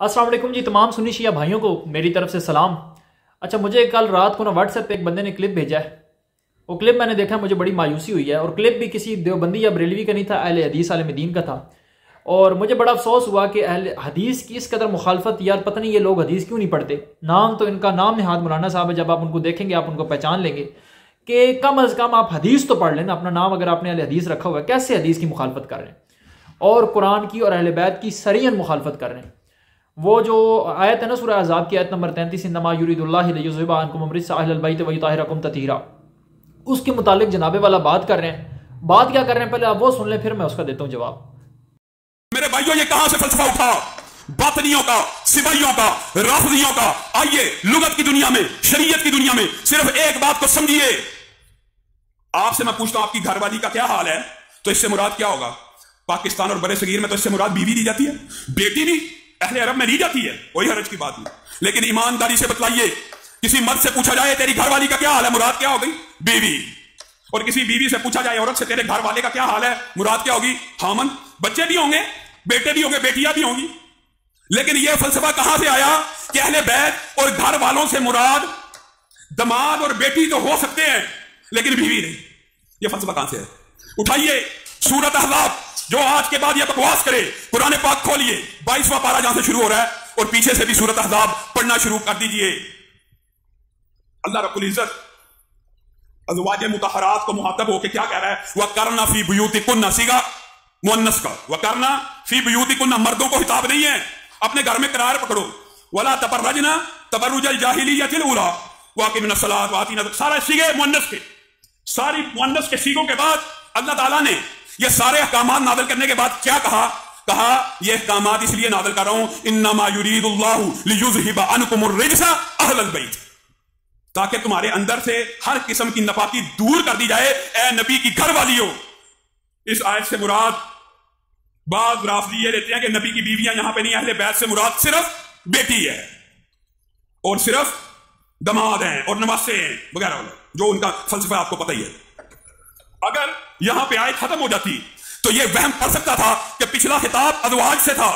अस्सलाम वालेकुम जी, तमाम सुन्नी शिया भाइयों को मेरी तरफ से सलाम। अच्छा, मुझे कल रात को ना व्हाट्सएप पे एक बंदे ने क्लिप भेजा है। वो क्लिप मैंने देखा, मुझे बड़ी मायूसी हुई है। और क्लिप भी किसी देवबंदी या बरेलवी का नहीं था, अहले हदीस आलिम दीन का था। और मुझे बड़ा अफसोस हुआ कि अहले हदीस की इस कदर मुखालफत, यार पता नहीं ये लोग हदीस क्यों नहीं पढ़ते। नाम तो इनका नाम निहाद मौलाना साहब है, जब आप उनको देखेंगे आप उनको पहचान लेंगे कि कम अज़ कम आप हदीस तो पढ़ लेना। अपना नाम अगर आपने अहले हदीस रखा हुआ है, कैसे हदीस की मुखालफत कर रहे हैं और कुरान की और अहले बैत की सरीहन मुखालफत कर रहे हैं। वो जो आयत है ना सूरह अहज़ाब की आयत नंबर 33, इन्नमा युरीदुल्लाहु लियुज़हिबा अन्कुम रिज्सा अहलल बैत व युतहिरकुम तत्हीरा, उसके मुतालिक जनाबे वाला बात कर रहे हैं। बात क्या कर रहे हैं पहले आप वो सुन लें, फिर मैं उसका देता हूं जवाब। मेरे भाइयों, ये कहां से फलसफा उठा? बातनियों का, सिवाइयों का, राफिदियों का। आइए लुगत की दुनिया में, शरीयत की दुनिया में सिर्फ एक बात को समझिए। आपसे मैं पूछता हूं आपकी घरवाली का क्या हाल है, तो इससे मुराद क्या होगा? पाकिस्तान और बड़े सगीर में तो इससे मुराद बीवी दी जाती है, बेटी भी अहले अरब में दी जाती है, कोई हरज की बात नहीं। लेकिन ईमानदारी से बतलाइए, किसी मर्द से पूछा जाए तेरी घरवाली का क्या हाल है, मुराद क्या हो गई? बीवी। और किसी बीवी से पूछा जाए औरत से तेरे घर वाले का क्या हाल है, मुराद क्या होगी? हामन। बच्चे भी होंगे, बेटे भी होंगे, बेटियां भी होंगी। लेकिन यह फलसफा कहां से आया कि अहले बैत और घर वालों से मुराद दमाद और बेटी तो हो सकते हैं लेकिन बीवी नहीं। यह फलसफा कहां से है? उठाइए सूरत अहज़ाब, जो आज के बाद यह बकवास करे, कुरान पाक खोलिए, 22वां पारा जहां से शुरू हो रहा है और पीछे से भी सूरत अहज़ाब पढ़ना शुरू कर दीजिए। अल्लाह रब्बुल इज्जत अज़वाज मुतहरात को मुहातब होकर क्या कह रहा है? वक़रना फी बुयूतिकुन्ना, सीगा मुअन्नस का, वक़रना फी बुयूतिकुन्ना, मर्दों को हिताब नहीं है, अपने घर में करार पकड़ो। वला तबर्रजना तबर्रुजल जाहिलिय्यतिल ऊला वाक़िमना सलात वातीना, सारे सीगे मुअन्नस के, सारी मुअन्नस के सीगों के बाद अल्लाह ताला ने ये सारे अहकामात नाज़िल करने के बाद क्या कहा? कहा ये अहकामात इसलिए नाज़िल कर रहा हूं, इन्नमा युरीदुल्लाहु लियुज़हिबा अन्कुमुर रिज्सा अहलल बैत, ताकि तुम्हारे अंदर से हर किस्म की नपाकी दूर कर दी जाए। ए नबी की घर वालियों, इस आयत से मुराद बाद राफिदी ये लेते हैं कि नबी की बीवियां यहां पे नहीं, अहले बैत से मुराद सिर्फ बेटी है और सिर्फ दमाद हैं और नवासे हैं वगैरह वगैरह, जो उनका फलसफा आपको पता ही है। अगर यहां पे आयत खत्म हो जाती तो यह वहम कर सकता था कि पिछला खिताब अज़वाज से था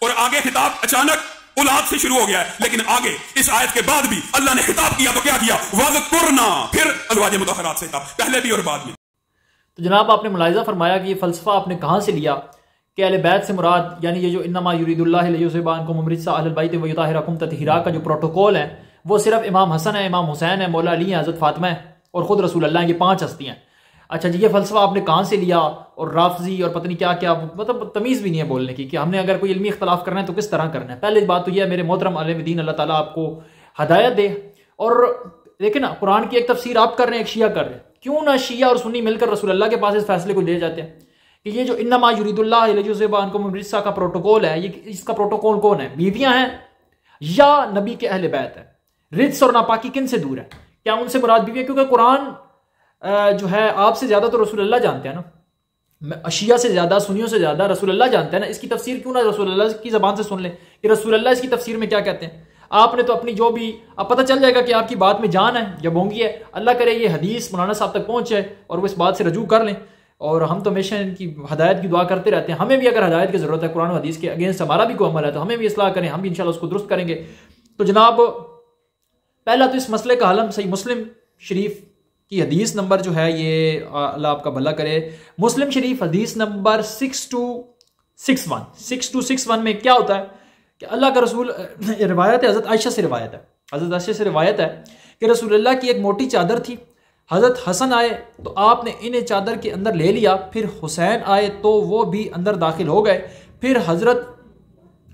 और आगे खिताब अचानक औलाद से शुरू हो गया है। लेकिन आगे इस आयत के बाद भी अल्लाह ने खिताब किया तो क्या किया? वज़कुरना, फिर अज़वाज मुतहरात से था, पहले भी और बाद में। तो जनाब आपने मुलाहिज़ा फरमाया कि ये फलसफा आपने कहां से लिया कि अहले बैत से मुराद, यानी ये जो इन्नमा युरीदुल्लाहु लियुज़हिबा अन्कुम रिज्सा अहलल बैत व युतहिरकुम तत्हीरा का जो प्रोटोकॉल है वो सिर्फ इमाम हसन है, इमाम हुसैन है, मौला अली है, हज़रत फातिमा है और खुद रसूल अल्लाह, ये 5 हस्तियां। अच्छा जी, ये फलसफा आपने कहां से लिया? और राफजी और पता नहीं क्या क्या, मतलब तमीज़ भी नहीं है बोलने की कि हमने अगर कोई इल्मी इख्तलाफ करना है तो किस तरह करना है। पहली बात तो यह है मेरे मोहतरम आलिम दीन, अल्लाह ताला आपको हदायत दे। और देखिए ना, कुरान की एक तफसीर आप कर रहे हैं, एक शिया कर रहे हैं, क्यों ना शिया और सुन्नी मिलकर रसूल अल्लाह के पास इस फैसले को ले जाते हैं कि ये जो इन्नमा युरीदुल्लाहु लियुज़हिबा अन्कुम रिज्सा का प्रोटोकॉल है, ये इसका प्रोटोकॉल कौन है? बीवियां हैं या नबी के अहले बैत है? रिज्स और नापाकी किन से दूर है? क्या उनसे मुराद बीवियां? क्योंकि कुरान जो है आपसे ज्यादा तो रसूल अल्लाह जानते हैं ना, अशिया से ज्यादा, सुन्नियों से ज्यादा रसूल अल्लाह जानते हैं ना। इसकी तफसीर क्यों ना रसूल अल्लाह की जबान से सुन ले कि रसूल अल्लाह इसकी तफसीर में क्या कहते हैं। आपने तो अपनी जो भी, अब पता चल जाएगा कि आपकी बात में जान है या बोंगी है। अल्लाह करे ये हदीस मौलाना साहब तक पहुंचे और वो इस बात से रजू कर लें। और हम तो हमेशा इनकी हदायत की दुआ करते रहते हैं। हमें भी अगर हदायत की जरूरत है, कुरान हदीस के अगेंस्ट हमारा भी कोई अमल है तो हमें भी इस्लाह करें, हम भी इंशाल्लाह उसको दुरुस्त करेंगे। तो जनाब पहला तो इस मसले का हल हम सही मुस्लिम शरीफ की हदीस नंबर जो है, ये अल्लाह आपका भला करे, मुस्लिम शरीफ हदीस नंबर 6261 में क्या होता है कि अल्लाह का रसूल, रिवायत है हज़रत आयशा से, रिवायत है हज़रत आयशा से रिवायत है कि रसूल अल्लाह की एक मोटी चादर थी। हज़रत हसन आए तो आपने इन्हें चादर के अंदर ले लिया, फिर हुसैन आए तो वो भी अंदर दाखिल हो गए, फिर हज़रत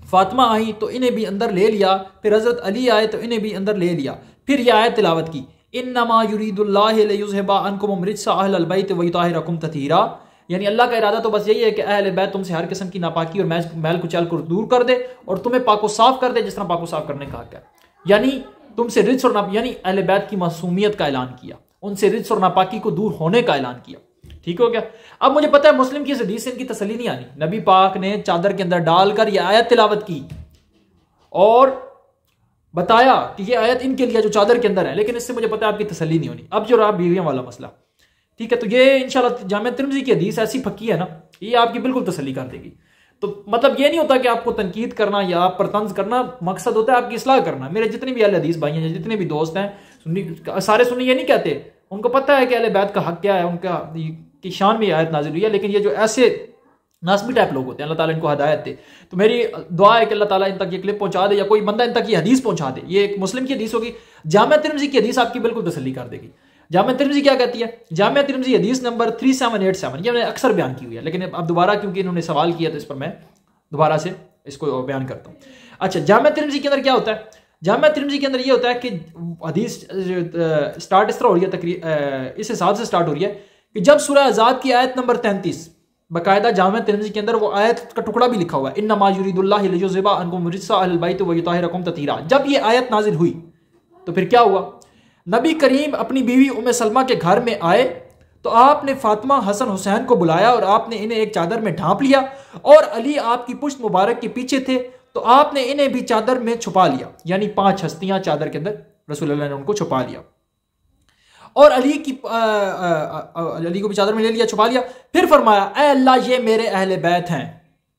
फातिमा आई तो इन्हें भी अंदर ले लिया, फिर हज़रत अली आए तो इन्हें भी अंदर ले लिया। फिर यह आयत तिलावत की, इन्नमा युरीदुल्लाहु लियुज़हिबा अन्कुम रिज्सा अहलल बैत व युतहिरकुम तत्हीरा, यानी अल्लाह का इरादा तो बस यही है कि अहले बैत तुमसे हर किस्म की नापाकी और मैल कुचैल को दूर कर दे और तुम्हें पाको साफ कर दे, जिस तरह पाको साफ करने का हक है। यानी तुमसे रिज्स और यानी अहले बैत की मासूमियत का ऐलान किया, उनसे रिज्स और नापाकी को दूर होने का ऐलान किया। ठीक हो गया। अब मुझे पता है मुस्लिम की इस हदीस से इनकी तसल्ली नहीं आनी। नबी पाक ने चादर के अंदर डालकर यह आयत तिलावत की और बताया कि ये आयत इनके लिए जो चादर के अंदर है, लेकिन इससे मुझे पता है आपकी तसल्ली नहीं होनी। अब जो रहा बीवियों वाला मसला, ठीक है, तो ये इंशाल्लाह जामिया तिर्मिज़ी की हदीस ऐसी पक्की है ना, ये आपकी बिल्कुल तसल्ली कर देगी। तो मतलब ये नहीं होता कि आपको तनकीद करना या आप पर तंज करना, मकसद होता है आपकी इस्लाह करना। मेरे जितने भी अहले हदीस भाई हैं, जितने भी दोस्त हैं, सुन्नी सारे सुन्नी ये नहीं कहते, उनको पता है कि अहले बैत का हक क्या है, उनका की शान में आयत नाजिल हुई है। लेकिन ये जो ऐसे नासबी टाइप लोग होते हैं, अल्लाह ताला इनको हदायत दे। तो मेरी दुआ है कि अल्लाह ताला इन तक ये क्लिप पहुंचा दे, या कोई बंदा इन तक ये हदीस पहुंचा दे। ये एक मुस्लिम की हदीस होगी, जामिया तिरमिज़ी की हदीस आपकी बिल्कुल तसल्ली कर देगी। जामिया तिरमिज़ी क्या कहती है? जामिया तिरमिज़ी हदीस नंबर 3787, ये मैंने अक्सर बयान की हुई है, लेकिन अब दोबारा क्योंकि इन्होंने सवाल किया तो इस पर मैं दोबारा से इसको बयान करता हूँ। अच्छा, जामिया तिरमिज़ी के अंदर क्या होता है? जामिया तिरमिज़ी के अंदर ये होता है कि हदीस स्टार्ट इस तरह हो रही है, इस हिसाब से स्टार्ट हो रही है कि जब सूरह अहज़ाब की आयत नंबर 33, बाकायदा जामिया तिरमिज़ी के अंदर वो आयत का टुकड़ा भी लिखा हुआ है, इन्नमा युरिदुल्लाहु लियुज़हिबा अन्कुम रिज्सा अहल बैत व युताहिरकुम तत्हीरा। जब ये आयत नाजिल हुई तो फिर क्या हुआ? नबी करीम अपनी बीवी उम्मे सलमा के घर में आए तो आपने फातिमा, हसन, हुसैन को बुलाया और आपने इन्हें एक चादर में ढांप लिया, और अली आपकी पुश्त मुबारक के पीछे थे तो आपने इन्हें भी चादर में छुपा लिया। यानी 5 हस्तियां चादर के अंदर रसूलुल्लाह ने उनको छुपा लिया, और अली को भी चादर में ले लिया, छुपा लिया। फिर फरमाया, ऐ अल्लाह ये मेरे अहले बैत हैं।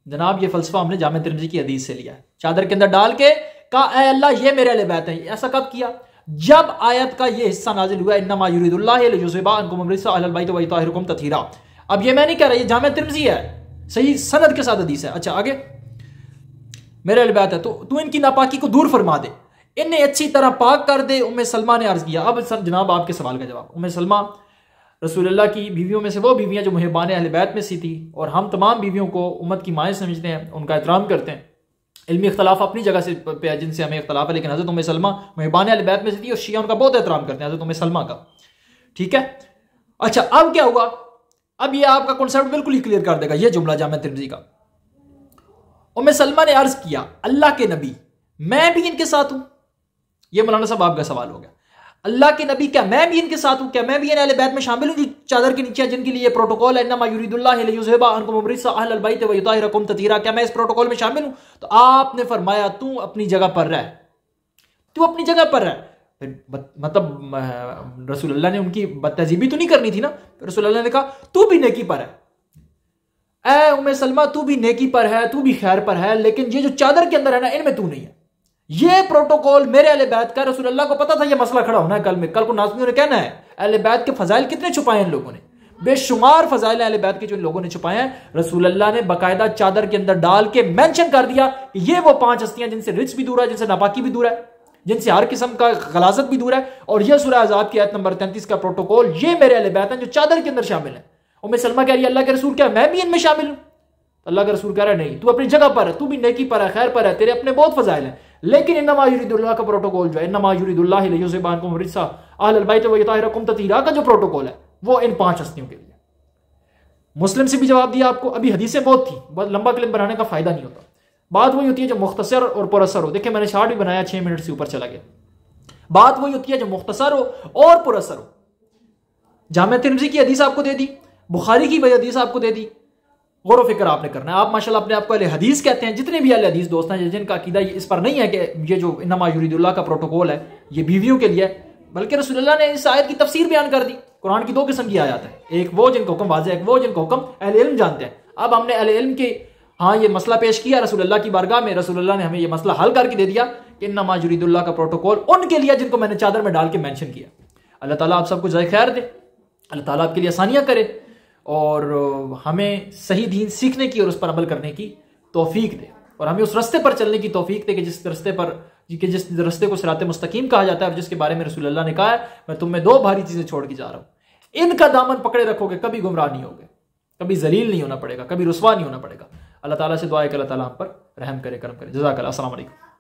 जनाब ये फलसफा हमने जामिया तिरमिज़ी की हदीस से लिया है। चादर के अंदर डाल के कहा, ऐ अल्लाह ये मेरे अहले बैत हैं। ऐसा कब किया? जब आयत का ये हिस्सा नाजिल हुआ, इन्नमा युरिदुल्लाहु लियुज़हिबा अन्कुम रिज्सा अहल बैत व युताहिरकुम तत्हीरा। अब ये मैं नहीं कह रहा, ये जामिया तिरमिज़ी है, सही सनद के साथ हदीस है। अच्छा आगे, मेरे अहले बैत है तो तू इनकी नापाकी को दूर फरमा दे, इन्हें अच्छी तरह पाक कर दे। उम्मे सलमा ने अर्ज किया। अब सर जनाब आपके सवाल का जवाब, उम्मे सलमा रसूलुल्लाह की बीवियों में से वो बीवियां जो मुहिबान अहले बैत में सी थी, और हम तमाम बीवियों को उम्मत की माएँ समझते हैं, उनका एहतराम करते हैं। इल्मी इख्तलाफ अपनी जगह से पे है जिनसे हमें इख्तलाफ है, लेकिन हज़रत उम्मे सलमा मुहिबान अहले बैत में से थी और शिया उनका बहुत एहतराम करते हैं, हज़रत उम्मे सलमा का। ठीक है, अच्छा अब क्या हुआ? अब ये आपका कॉन्सेप्ट बिल्कुल ही क्लियर कर देगा ये जुमला जामिया तिरमिज़ी का। उम्मे सलमा ने अर्ज किया, अल्लाह के नबी मैं भी इनके साथ हूं। ये मौलाना साहब आपका सवाल हो गया, अल्लाह के नबी क्या मैं भी इनके साथ हूं? क्या मैं भी इन अहले बैत में शामिल हूं जो चादर के नीचे, जिनके लिए प्रोटोकॉल है, इन्नमा युरिदुल्लाहु लियुज़हिबा अन्कुम रिज्सा अहल बैत व युताहिरकुम तत्हीरा? क्या मैं इस प्रोटोकॉल में शामिल हूं? तो आपने फरमाया, तू अपनी जगह पर रह, तू अपनी जगह पर रह। मतलब रसूलुल्लाह ने उनकी बदतहजीबी तो नहीं करनी थी ना। रसूलुल्लाह ने कहा तू भी नेकी पर है, ऐ उम्मे सलमा तू भी नेकी पर है, तू भी खैर पर है, लेकिन ये जो चादर के अंदर है ना, इनमें तू नहीं है। ये प्रोटोकॉल मेरे अहले बैत का, रसूलुल्लाह को पता था ये मसला खड़ा होना है कल को नाज़रीन ने कहना है अहले बैत के फजाइल कितने छुपाए हैं इन लोगों ने, बेशुमार फजाइल अहले बैत के जो इन लोगों ने छुपाए हैं। रसूलुल्लाह ने बाकायदा चादर के अंदर डाल के मेंशन कर दिया कि ये वो 5 हस्तियां जिनसे रिज्क भी दूर है, जिनसे नापाकी भी दूर है, जिनसे हर किस्म का गलाजत भी दूर है, और यह सूरह अहज़ाब की आयत नंबर 33 का प्रोटोकॉल ये मेरे अहले बैत हैं जो चादर के अंदर शामिल है। उम्मे सलमा कह रही है, अल्लाह के रसूल क्या मैं भी इनमें शामिल हूं? अल्लाह का रसूल कह रहा है नहीं, तू अपनी जगह पर है, तू भी नेकी पर है, खैर पर है, तेरे अपने बहुत फजाइल हैं, लेकिन इन्नमा युरिदुल्लाह का प्रोटोकॉल जो है, इन्नमा युरिदुल्लाहु लियुज़हिबा अन्कुम रिज्सा अहल बैत व युताहिरकुम तत्हीरा का जो प्रोटोकॉल है वो इन 5 हस्तियों के लिए। मुस्लिम से भी जवाब दिया आपको, अभी हदीसें बहुत थी, बहुत लंबा क्लिप बनाने का फायदा नहीं होता। बात वही होती है जो मुख्तसर और पुरअसर हो। देखिए मैंने शार्ट भी बनाया, 6 मिनट से ऊपर चला गया। बात वही होती है जो मुख्तसर हो और पुरअसर हो। जामिया तिरमिज़ी की हदीस आपको दे दी, बुखारी की वही हदीस आपको दे दी, गौर फिक्र आपने करना है। आप माशाल्लाह अपने आपको अहले हदीस कहते हैं, जितने भी अहले हदीस दोस्त हैं जिनका अकीदा इस पर नहीं है कि ये जो इन्नमा युरिदुल्लाह का प्रोटोकॉल है ये बीवियों के लिए है, बल्कि रसूलुल्लाह ने इस आयत की तफसीर बयान कर दी। कुरान की 2 किस्म की आयत है, एक वो जिनको हुक्म वाज़ेह, एक वो जिनको हुक्म अहले इल्म जानते हैं। अब हमने अहले इल्म के हाँ ये मसला पेश किया रसूलुल्लाह की बारगाह में, रसूलुल्लाह ने हमें ये मसला हल करके दे दिया कि इन्नमा युरिदुल्लाह का प्रोटोकॉल उनके लिए जिनको मैंने चादर में डाल के मेंशन किया। अल्लाह ताला आप सबको जज़ाए खैर दे, अल्लाह ताला आपके लिए आसानियां करे और हमें सही दीन सीखने की और उस पर अमल करने की तौफीक दे, और हमें उस रास्ते पर चलने की तौफीक दे कि जिस रास्ते को सिराते मुस्तकीम कहा जाता है, और जिसके बारे में रसूलुल्लाह ने कहा है मैं तुम में 2 भारी चीजें छोड़ के जा रहा हूं, इनका दामन पकड़े रखोगे कभी गुमराह नहीं होगे, कभी जलील नहीं होना पड़ेगा, कभी रुसवा नहीं होना पड़ेगा। अल्लाह ताला से दुआ है कि अल्लाह ताला हम पर रहम करे, करम करे। जज़ाकल्लाह, अस्सलाम वालेकुम।